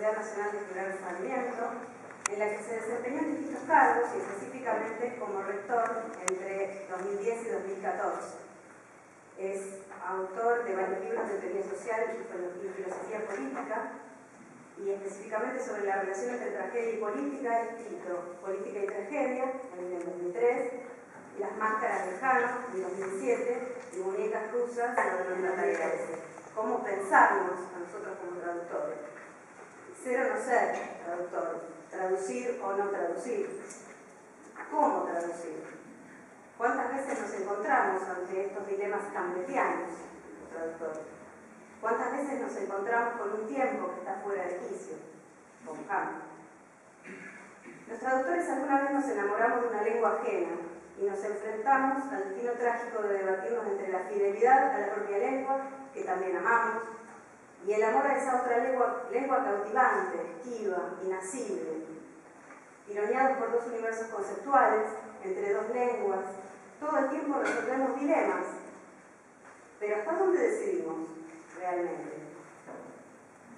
Universidad Nacional de General Sarmiento, en la que se desempeñó en distintos cargos y específicamente como rector entre 2010 y 2014. Es autor de varios libros de teoría social y filosofía política, y específicamente sobre la relación entre tragedia y política, escrito Política y Tragedia, en el 2003, Las Máscaras de Jano, en 2007, y Muñecas Rusas, en 2013. ¿Cómo pensarnos a nosotros como traductores? Ser o no ser traductor, traducir o no traducir. ¿Cómo traducir? ¿Cuántas veces nos encontramos ante estos dilemas hamletianos, los traductores? ¿Cuántas veces nos encontramos con un tiempo que está fuera de quicio, con Hamlet? Los traductores alguna vez nos enamoramos de una lengua ajena y nos enfrentamos al destino trágico de debatirnos entre la fidelidad a la propia lengua, que también amamos, y el amor a esa otra lengua cautivante, esquiva, inasible. Tironeados por dos universos conceptuales, entre dos lenguas, todo el tiempo resolvemos dilemas. Pero ¿hasta dónde decidimos realmente?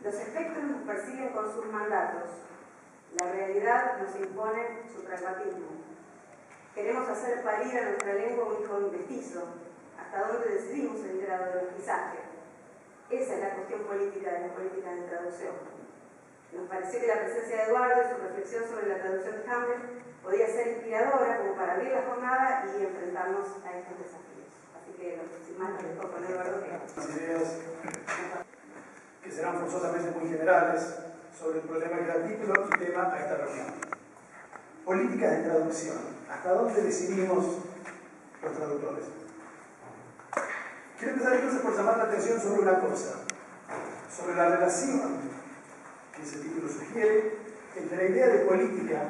Los espectros nos persiguen con sus mandatos. La realidad nos impone su pragmatismo. Queremos hacer parir a nuestra lengua un hijo mestizo. ¿Hasta dónde decidimos el grado de mestizaje? Esa es la cuestión política de las políticas de traducción. Nos pareció que la presencia de Eduardo y su reflexión sobre la traducción de Hamlet podía ser inspiradora como para abrir la jornada y enfrentarnos a estos desafíos. Así que, sin más, lo dejo con Eduardo. Las ideas que serán forzosamente muy generales sobre el problema que da título y tema a esta reunión. Políticas de traducción. ¿Hasta dónde decidimos los traductores? Quiero empezar entonces por llamar la atención sobre una cosa, sobre la relación que ese título sugiere entre la idea de política,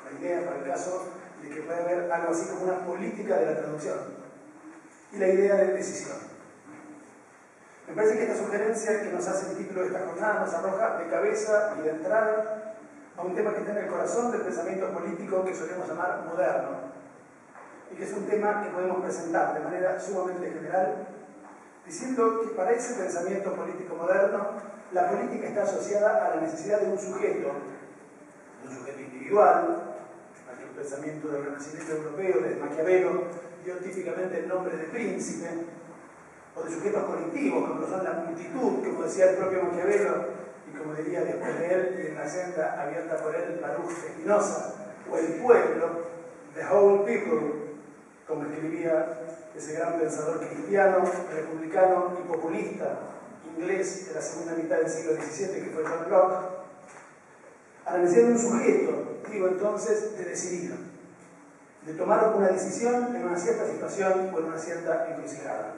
la idea para el caso de que puede haber algo así como una política de la traducción, y la idea de decisión. Me parece que esta sugerencia que nos hace el título de esta jornada nos arroja de cabeza y de entrada a un tema que está en el corazón del pensamiento político que solemos llamar moderno, y que es un tema que podemos presentar de manera sumamente general, diciendo que para ese pensamiento político moderno, la política está asociada a la necesidad de un sujeto individual. Aquel pensamiento del Renacimiento europeo, desde Maquiavelo, dio típicamente el nombre de príncipe, o de sujetos colectivos, como son la multitud, como decía el propio Maquiavelo, y como diría después de él, y en la senda abierta por él, Baruch Espinosa, o el pueblo, the whole people, como escribía ese gran pensador cristiano, republicano y populista inglés de la segunda mitad del siglo XVII, que fue John Locke, a la necesidad de un sujeto, digo entonces, de decidir, de tomar una decisión en una cierta situación o en una cierta encrucijada.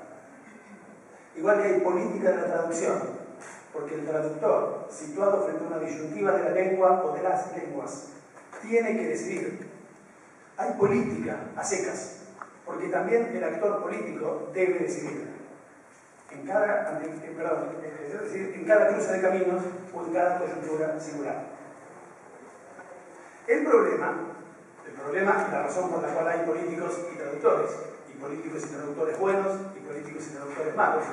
Igual que hay política de la traducción, porque el traductor, situado frente a una disyuntiva de la lengua o de las lenguas, tiene que decidir. Hay política a secas, porque también el actor político debe decidir. En cada cruce de caminos o en cada coyuntura singular. El problema y la razón por la cual hay políticos y traductores buenos y políticos y traductores malos,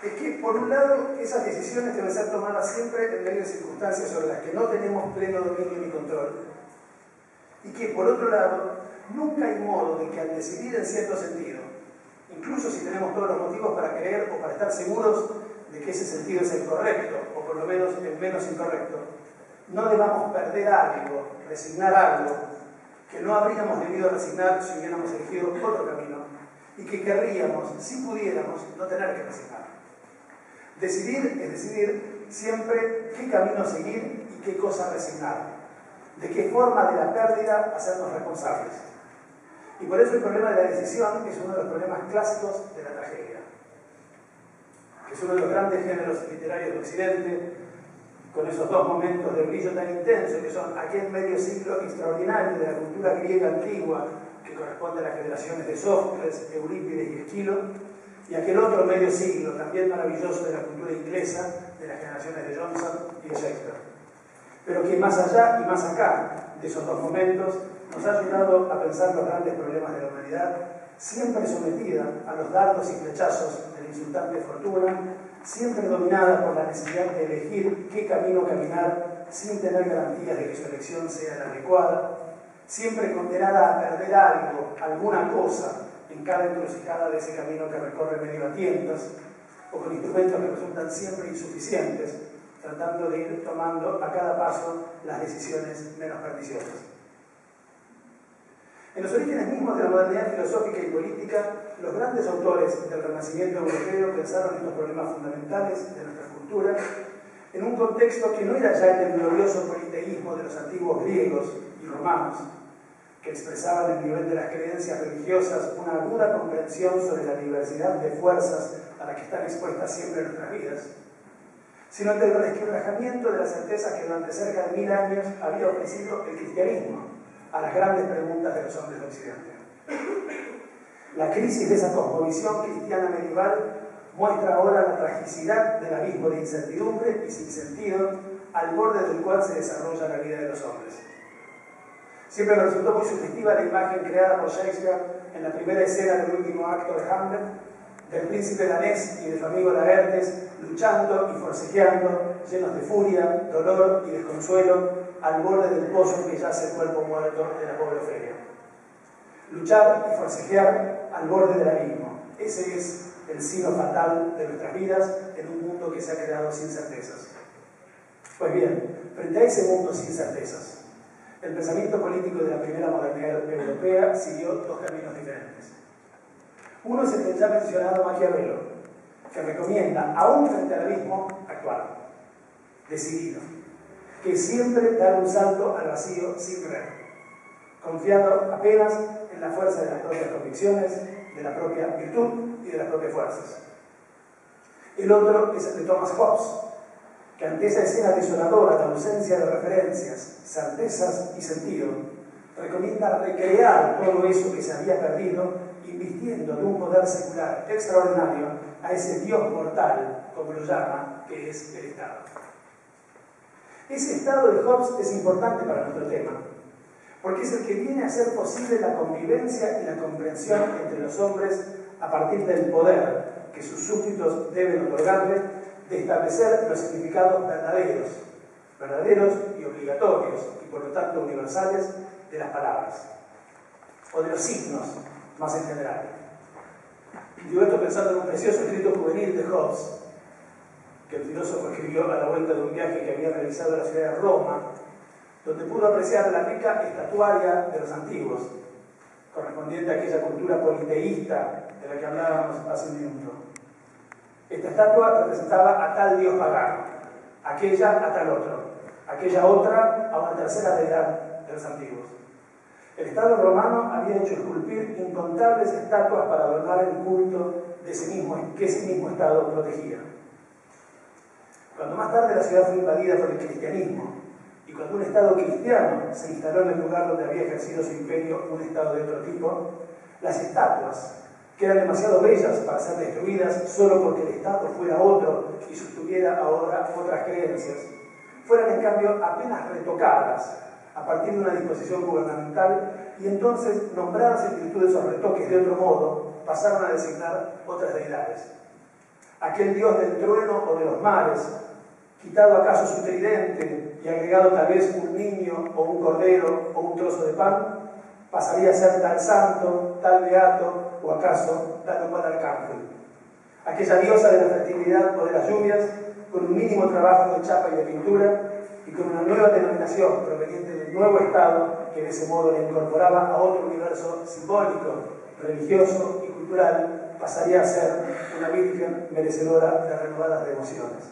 es que por un lado esas decisiones deben ser tomadas siempre en medio de circunstancias sobre las que no tenemos pleno dominio ni control, y que por otro lado nunca hay modo de que al decidir en cierto sentido, incluso si tenemos todos los motivos para creer o para estar seguros de que ese sentido es el correcto, o por lo menos el menos incorrecto, no debamos perder algo, resignar algo que no habríamos debido resignar si hubiéramos elegido otro camino, y que querríamos, si pudiéramos, no tener que resignar. Decidir es decidir siempre qué camino seguir y qué cosa resignar, de qué forma de la pérdida hacernos responsables. Y por eso el problema de la decisión es uno de los problemas clásicos de la tragedia, que es uno de los grandes géneros literarios de Occidente, con esos dos momentos de brillo tan intenso que son aquel medio siglo extraordinario de la cultura griega antigua, que corresponde a las generaciones de Sófocles, Eurípides y Esquilo, y aquel otro medio siglo también maravilloso de la cultura inglesa, de las generaciones de Johnson y de Shakespeare. Pero que más allá y más acá de esos dos momentos nos ha ayudado a pensar los grandes problemas de la humanidad, siempre sometida a los dardos y flechazos de la insultante fortuna, siempre dominada por la necesidad de elegir qué camino caminar sin tener garantías de que su elección sea la adecuada, siempre condenada a perder algo, alguna cosa, en cada encrucijada de ese camino que recorre medio a tientas, o con instrumentos que resultan siempre insuficientes, tratando de ir tomando a cada paso las decisiones menos perniciosas. En los orígenes mismos de la modernidad filosófica y política, los grandes autores del Renacimiento europeo pensaron estos problemas fundamentales de nuestra cultura en un contexto que no era ya el glorioso politeísmo de los antiguos griegos y romanos, que expresaban en el nivel de las creencias religiosas una aguda comprensión sobre la diversidad de fuerzas a las que están expuestas siempre nuestras vidas, sino el del resquebrajamiento de las certezas que durante cerca de 1000 años había ofrecido el cristianismo a las grandes preguntas de los hombres de Occidente. La crisis de esa cosmovisión cristiana medieval muestra ahora la tragicidad del abismo de incertidumbre y sin sentido al borde del cual se desarrolla la vida de los hombres. Siempre me resultó muy sugestiva la imagen creada por Shakespeare en la primera escena del último acto de Hamlet, del príncipe danés y de su amigo Laertes luchando y forcejeando, llenos de furia, dolor y desconsuelo, al borde del pozo en que yace el cuerpo muerto de la pobre Ofelia. Luchar y forcejear al borde del abismo. Ese es el sino fatal de nuestras vidas en un mundo que se ha creado sin certezas. Pues bien, frente a ese mundo sin certezas, el pensamiento político de la primera modernidad europea siguió dos caminos diferentes. Uno es el del ya mencionado Maquiavelo, que recomienda, aún frente al abismo, actuar, decidido, que siempre dar un salto al vacío sin creer, confiado apenas en la fuerza de las propias convicciones, de la propia virtud y de las propias fuerzas. El otro es el de Thomas Hobbes, que ante esa escena desoladora de ausencia de referencias, certezas y sentido, recomienda recrear todo eso que se había perdido, invistiendo de un poder secular extraordinario a ese Dios mortal, como lo llama, que es el Estado. Ese Estado de Hobbes es importante para nuestro tema, porque es el que viene a hacer posible la convivencia y la comprensión entre los hombres a partir del poder que sus súbditos deben otorgarle, de establecer los significados verdaderos y obligatorios, y por lo tanto universales, de las palabras, o de los signos, más en general. Y digo esto pensando en un precioso escrito juvenil de Hobbes, que el filósofo escribió a la vuelta de un viaje que había realizado a la ciudad de Roma, donde pudo apreciar la rica estatuaria de los antiguos, correspondiente a aquella cultura politeísta de la que hablábamos hace un minuto. Esta estatua representaba a tal dios pagano, aquella a tal otro, aquella otra a una tercera deidad de los antiguos. El Estado romano había hecho esculpir incontables estatuas para adornar el culto de que ese mismo Estado protegía. Cuando más tarde la ciudad fue invadida por el cristianismo, y cuando un Estado cristiano se instaló en el lugar donde había ejercido su imperio un Estado de otro tipo, las estatuas, que eran demasiado bellas para ser destruidas solo porque el Estado fuera otro y sostuviera ahora otras creencias, fueran en cambio apenas retocadas a partir de una disposición gubernamental, y entonces, nombradas en virtud de esos retoques de otro modo, pasaron a designar otras deidades. Aquel dios del trueno o de los mares, quitado acaso su tridente y agregado tal vez un niño o un cordero o un trozo de pan, pasaría a ser tal santo, tal beato o acaso tal o cual arcángel. Aquella diosa de la fertilidad o de las lluvias, con un mínimo trabajo de chapa y de pintura, y con una nueva denominación proveniente del nuevo Estado, que de ese modo le incorporaba a otro universo simbólico, religioso y cultural, pasaría a ser una virgen merecedora de renovadas devociones.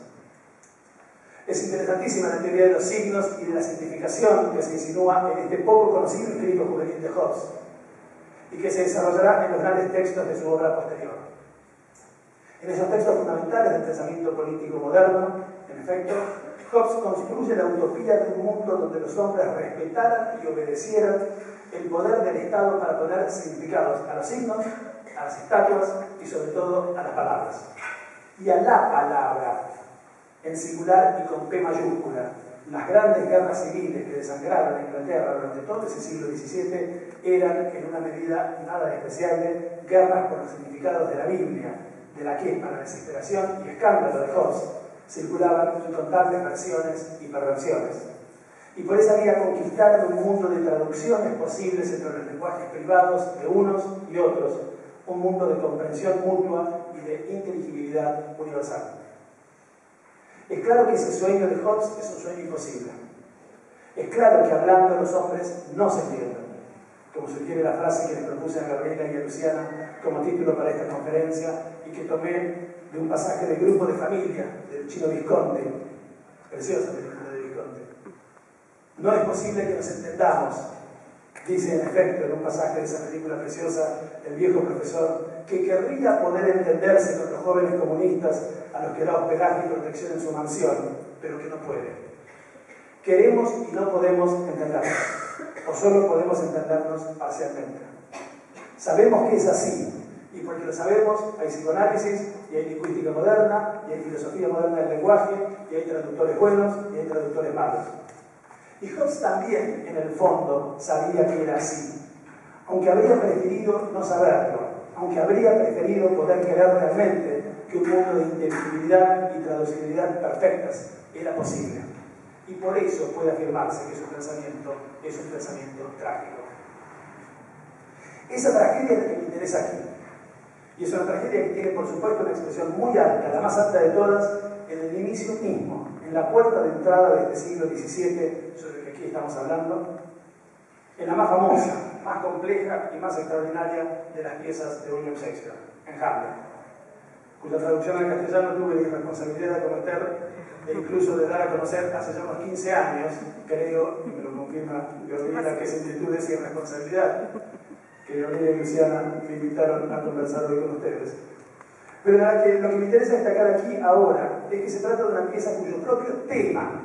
Es interesantísima la teoría de los signos y de la significación que se insinúa en este poco conocido escrito juvenil de Hobbes, y que se desarrollará en los grandes textos de su obra posterior. En esos textos fundamentales del pensamiento político moderno, en efecto, Hobbes construye la utopía de un mundo donde los hombres respetaran y obedecieran el poder del Estado para poner significados a los signos, a las estatuas y sobre todo a las palabras. Y a la palabra, en singular y con P mayúscula. Las grandes guerras civiles que desangraron en Inglaterra durante todo ese siglo XVII eran, en una medida nada despreciable, guerras por los significados de la Biblia, de la que, para desesperación y escándalo de Hobbes, circulaban incontables versiones y perversiones. Y por esa vía conquistaron un mundo de traducciones posibles entre los lenguajes privados de unos y otros, un mundo de comprensión mutua y de inteligibilidad universal. Es claro que ese sueño de Hobbes es un sueño imposible. Es claro que hablando los hombres no se entienden, como sugiere la frase que les propuse a Gabriela y a Luciana como título para esta conferencia y que tomé de un pasaje del Grupo de Familia del Chino Visconti, preciosa película de Visconti. No es posible que nos entendamos, dice en efecto en un pasaje de esa película preciosa el viejo profesor, que querría poder entenderse con los jóvenes comunistas a los que da hospedaje y protección en su mansión, pero que no puede. Queremos y no podemos entendernos, o solo podemos entendernos parcialmente. Sabemos que es así, y porque lo sabemos, hay psicoanálisis, y hay lingüística moderna, y hay filosofía moderna del lenguaje, y hay traductores buenos, y hay traductores malos. Y Hobbes también, en el fondo, sabía que era así, aunque habría preferido no saberlo, aunque habría preferido poder creer realmente que un mundo de inteligibilidad y traducibilidad perfectas era posible. Y por eso puede afirmarse que su pensamiento es un pensamiento trágico. Esa tragedia es la que me interesa aquí. Y es una tragedia que tiene, por supuesto, una expresión muy alta, la más alta de todas, en el inicio mismo, en la puerta de entrada de este siglo XVII, sobre el que aquí estamos hablando, en la más famosa, más compleja y más extraordinaria de las piezas de William Shakespeare, en Hamlet, cuya traducción al castellano tuve la irresponsabilidad de cometer e incluso de dar a conocer hace ya unos 15 años, creo, y me lo confirma Gabriela, que es en virtud de esa irresponsabilidad que Gabriela y Luciana me invitaron a conversar hoy con ustedes. Pero lo que me interesa destacar aquí ahora es que se trata de una pieza cuyo propio tema,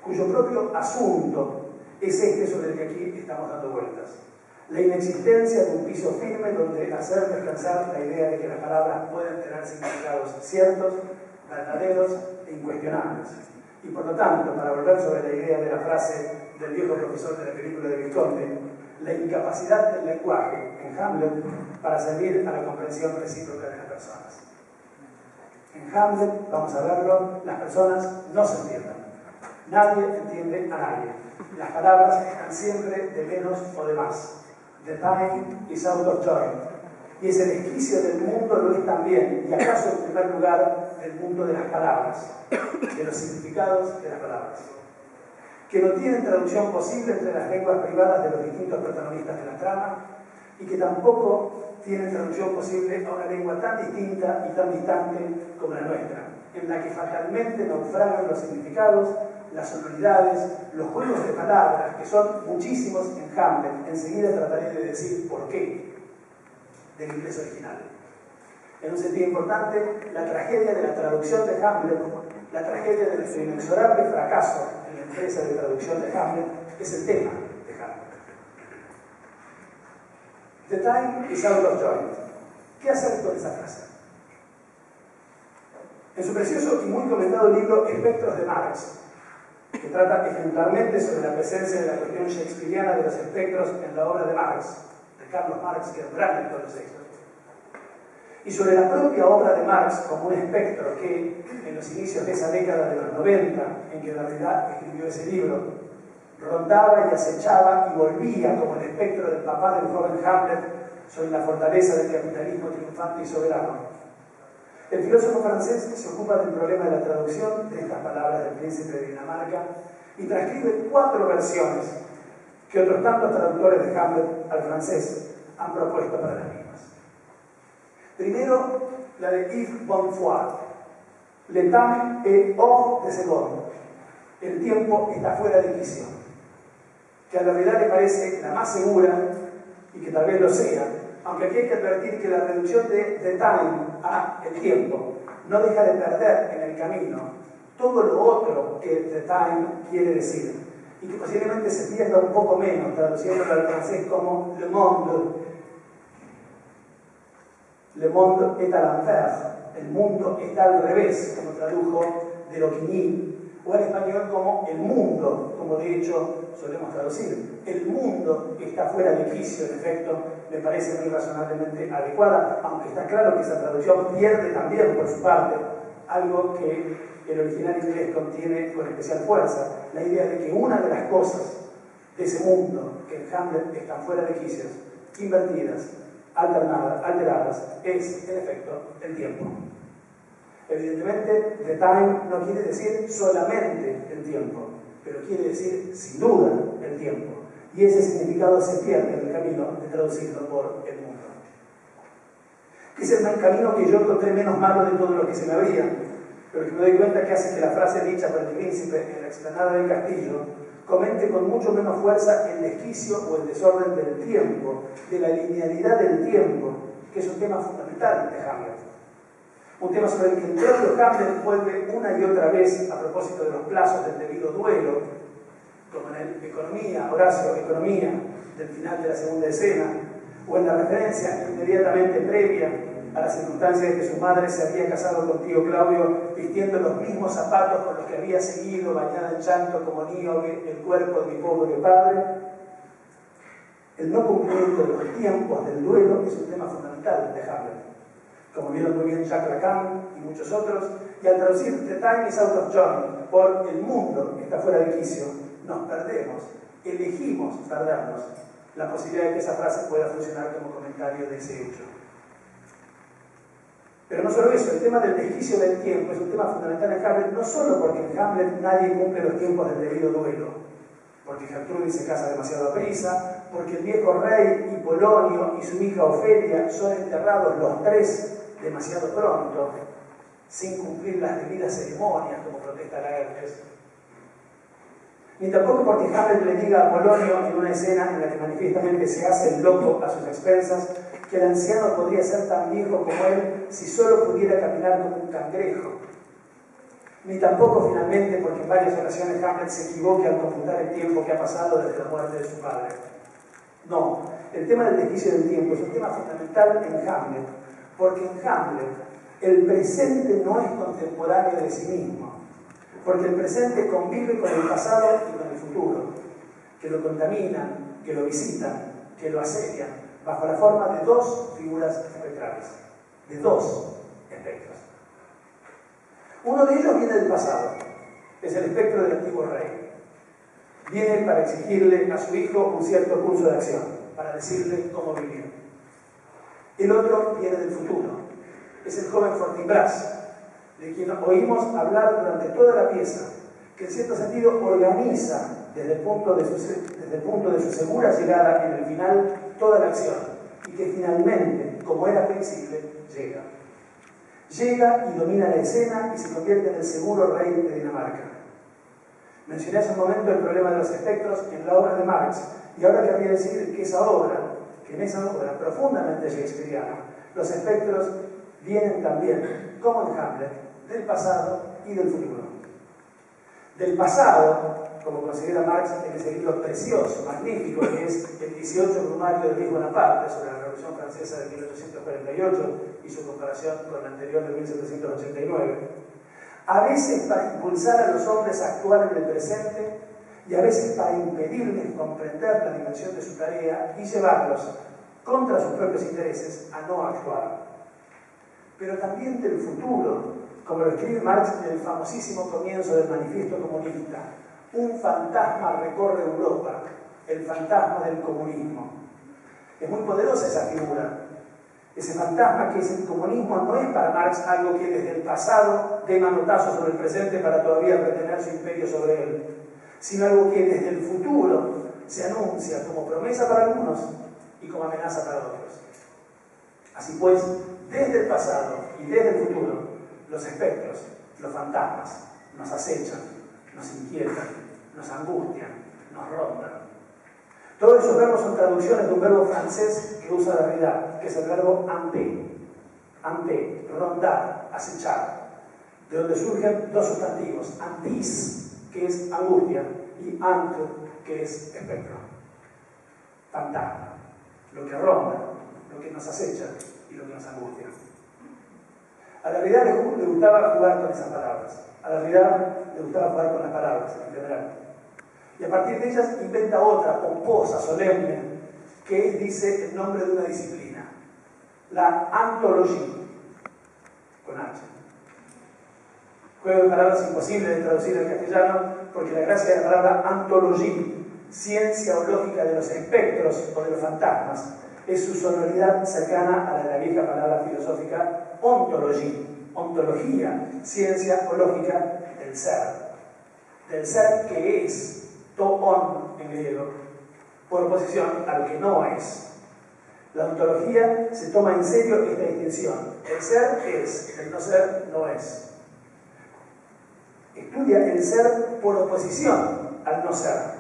cuyo propio asunto es este sobre el que aquí estamos dando vueltas. La inexistencia de un piso firme donde hacer descansar la idea de que las palabras pueden tener significados ciertos, verdaderos e incuestionables. Y por lo tanto, para volver sobre la idea de la frase del viejo profesor de la película de Visconti, la incapacidad del lenguaje en Hamlet para servir a la comprensión recíproca de las personas. En Hamlet, vamos a verlo, las personas no se entienden. Nadie entiende a nadie. Las palabras están siempre de menos o de más. The time is out of joint. Y ese desquicio del mundo lo es también, y acaso en primer lugar, del mundo de las palabras, de los significados de las palabras, que no tienen traducción posible entre las lenguas privadas de los distintos protagonistas de la trama, y que tampoco tienen traducción posible a una lengua tan distinta y tan distante como la nuestra, en la que fatalmente naufragan los significados, las sonoridades, los juegos de palabras, que son muchísimos en Hamlet. Enseguida trataré de decir por qué del inglés original. En un sentido importante, la tragedia de la traducción de Hamlet, la tragedia del inexorable fracaso en la empresa de traducción de Hamlet, es el tema de Hamlet. The time is out of joint. ¿Qué hacer con esa frase? En su precioso y muy comentado libro Espectros de Marx, que trata ejemplarmente sobre la presencia de la cuestión shakespeariana de los espectros en la obra de Marx, de Carlos Marx, que es un gran lector de Shakespeare, y sobre la propia obra de Marx como un espectro que, en los inicios de esa década de los 90, en que Derrida escribió ese libro, rondaba y acechaba y volvía como el espectro del papá del joven Hamlet sobre la fortaleza del capitalismo triunfante y soberano. El filósofo francés se ocupa del problema de la traducción de estas palabras del príncipe de Dinamarca y transcribe 4 versiones que otros tantos traductores de Hamlet al francés han propuesto para las mismas. Primero, la de Yves Bonfoy, Le temps est hors de seconde, el tiempo está fuera de quicio, que a la verdad le parece la más segura y que tal vez lo sea, aunque aquí hay que advertir que la reducción de the time a el tiempo no deja de perder en el camino todo lo otro que the time quiere decir, y que posiblemente se pierda un poco menos traduciéndolo al francés como le monde est à l'envers, el mundo está al revés, como tradujo de Loquigny, o al español como el mundo, como de hecho solemos traducir. El mundo está fuera de quicio, en efecto, me parece muy razonablemente adecuada, aunque está claro que esa traducción pierde también, por su parte, algo que el original inglés contiene con especial fuerza, la idea de que una de las cosas de ese mundo que en Hamlet están fuera de quicios, invertidas, alteradas, es, en efecto, el tiempo. Evidentemente, the time no quiere decir solamente el tiempo, pero quiere decir, sin duda, el tiempo. Y ese significado se pierde en el camino de traducirlo por el mundo. Es el camino que yo encontré menos malo de todo lo que se me abría, pero que me doy cuenta que hace que la frase dicha por el príncipe en la explanada del castillo comente con mucho menos fuerza el desquicio o el desorden del tiempo, de la linealidad del tiempo, que es un tema fundamental de Hamlet. Un tema sobre el que el propio Hamlet vuelve una y otra vez a propósito de los plazos del debido duelo, como en el Economía, Horacio, Economía, del final de la segunda escena, o en la referencia inmediatamente previa a la circunstancia de que su madre se había casado con tío Claudio vistiendo los mismos zapatos con los que había seguido, bañada en llanto como Níobe, el cuerpo de mi pobre padre. El no cumplimiento de los tiempos del duelo es un tema fundamental de Hamlet, como vieron muy bien Jacques Lacan y muchos otros, y al traducir The time is out of joint por el mundo está fuera de quicio, nos perdemos, elegimos perdernos la posibilidad de que esa frase pueda funcionar como comentario de ese hecho. Pero no solo eso, el tema del desquicio del tiempo es un tema fundamental en Hamlet, no solo porque en Hamlet nadie cumple los tiempos del debido duelo, porque Gertrudis se casa demasiado a prisa, porque el viejo rey y Polonio y su hija Ofelia son enterrados los tres demasiado pronto, sin cumplir las debidas ceremonias, como protesta Laertes. Ni tampoco porque Hamlet le diga a Polonio en una escena en la que manifiestamente se hace el loco a sus expensas, que el anciano podría ser tan viejo como él si solo pudiera caminar como un cangrejo. Ni tampoco finalmente porque en varias ocasiones Hamlet se equivoque al computar el tiempo que ha pasado desde la muerte de su padre. No, el tema del desquicio del tiempo es un tema fundamental en Hamlet, porque en Hamlet el presente no es contemporáneo de sí mismo, porque el presente convive con el pasado y con el futuro, que lo contaminan, que lo visitan, que lo asedian, bajo la forma de dos figuras espectrales, de dos espectros. Uno de ellos viene del pasado, es el espectro del antiguo rey. Viene para exigirle a su hijo un cierto curso de acción, para decirle cómo vivir. El otro viene del futuro, es el joven Fortinbras, de quien oímos hablar durante toda la pieza, que en cierto sentido organiza desde el punto de su segura llegada en el final toda la acción, y que finalmente, como era previsible, llega. Llega y domina la escena y se convierte en el seguro rey de Dinamarca. Mencioné hace un momento el problema de los espectros en la obra de Marx, y ahora querría decir que en esa obra profundamente shakespeariana, los espectros vienen también, como en Hamlet, del pasado y del futuro. Del pasado, como considera Marx en ese libro precioso, magnífico, que es el 18 Brumario de Luis Bonaparte sobre la Revolución Francesa de 1848 y su comparación con la anterior de 1789, a veces para impulsar a los hombres a actuar en el presente y a veces para impedirles comprender la dimensión de su tarea y llevarlos, contra sus propios intereses, a no actuar. Pero también del futuro, como lo escribe Marx en el famosísimo comienzo del Manifiesto Comunista. Un fantasma recorre Europa, el fantasma del comunismo. Es muy poderosa esa figura. Ese fantasma que es el comunismo no es para Marx algo que desde el pasado dé manotazo sobre el presente para todavía retener su imperio sobre él, sino algo que desde el futuro se anuncia como promesa para algunos y como amenaza para otros. Así pues, desde el pasado y desde el futuro, los espectros, los fantasmas, nos acechan, nos inquietan, nos angustian, nos rondan. Todos esos verbos son traducciones de un verbo francés que usa Derrida, que es el verbo hanter, rondar, acechar, de donde surgen dos sustantivos, antis, que es angustia, y ant, que es espectro, fantasma, lo que ronda, lo que nos acecha y lo que nos angustia. A Derrida le gustaba jugar con esas palabras. A Derrida le gustaba jugar con las palabras en general. Y a partir de ellas inventa otra, pomposa, solemne, que dice el nombre de una disciplina, la antología, con H. Juego de palabras imposible de traducir al castellano, porque la gracia de la palabra antología, ciencia o lógica de los espectros o de los fantasmas, es su sonoridad cercana a la vieja palabra filosófica ontología, ontología, ciencia o lógica del ser que es, toon en griego, por oposición a lo que no es. La ontología se toma en serio esta distinción. El ser es, el no ser no es. Estudia el ser por oposición al no ser.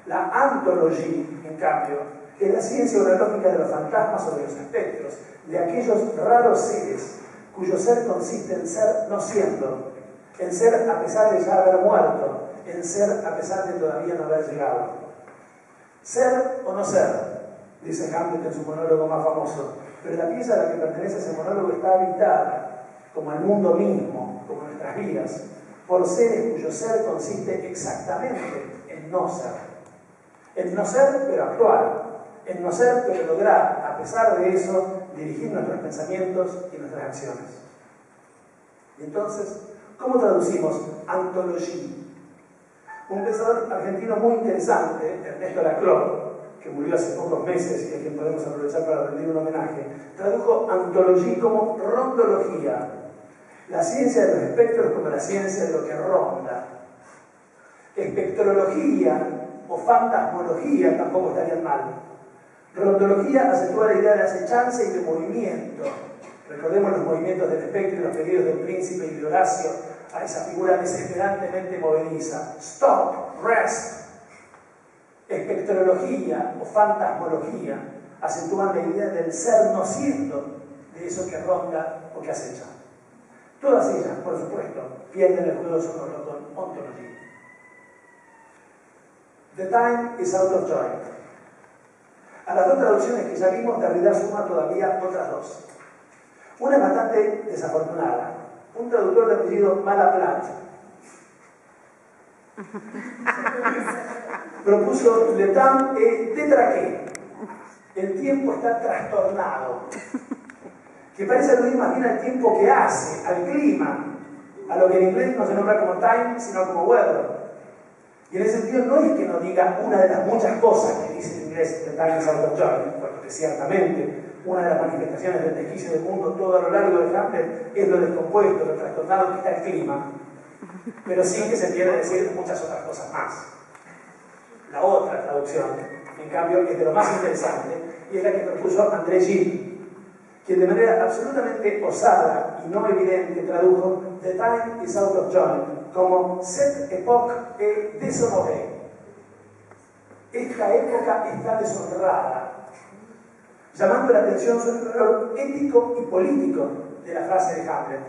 La antología, en cambio, es la ciencia o la lógica de los fantasmas o de los espectros, de aquellos raros seres cuyo ser consiste en ser no siendo, en ser a pesar de ya haber muerto, en ser a pesar de todavía no haber llegado. Ser o no ser, dice Hamlet en su monólogo más famoso, pero la pieza a la que pertenece ese monólogo está habitada, como el mundo mismo, como nuestras vidas, por seres cuyo ser consiste exactamente en no ser. En no ser, pero actuar. En no ser, pero lograr, a pesar de eso, dirigir nuestros pensamientos y nuestras acciones. Y entonces, ¿cómo traducimos antología? Un pensador argentino muy interesante, Ernesto Laclau, que murió hace pocos meses y a quien podemos aprovechar para rendir un homenaje, tradujo antología como rondología, la ciencia de los espectros como la ciencia de lo que ronda. Espectrología o fantasmología tampoco estarían mal. Rondología acentúa la idea de acechanza y de movimiento. Recordemos los movimientos del espectro y los pedidos del príncipe y de Horacio a esa figura desesperantemente movediza. Stop, rest. Espectrología o fantasmología acentúan la idea del ser no siendo, de eso que ronda o que acecha. Todas ellas, por supuesto, pierden el juego sonoro con ontología. The time is out of joint. A las dos traducciones que ya vimos, Derrida suma todavía otras dos. Una es bastante desafortunada. Un traductor de apellido Malaplat propuso le temps est détraqué. El tiempo está trastornado. Que parece aludir más bien al tiempo que hace, al clima, a lo que en inglés no se nombra como time, sino como weather. Y en ese sentido no es que no diga una de las muchas cosas que dice en inglés The time is out of joint, porque ciertamente una de las manifestaciones del desquicio del mundo todo a lo largo de Hamlet es lo descompuesto, lo trastornado que está el clima, pero sí que se quiere decir muchas otras cosas más. La otra traducción, en cambio, es de lo más interesante y es la que propuso André Gide, quien de manera absolutamente osada y no evidente tradujo The time is out of joint como cette époque est déshonorée. Esta época está deshonrada, llamando la atención sobre el valor ético y político de la frase de Hamlet,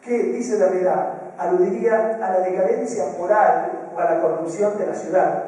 que, dice Derrida, aludiría a la decadencia moral o a la corrupción de la ciudad,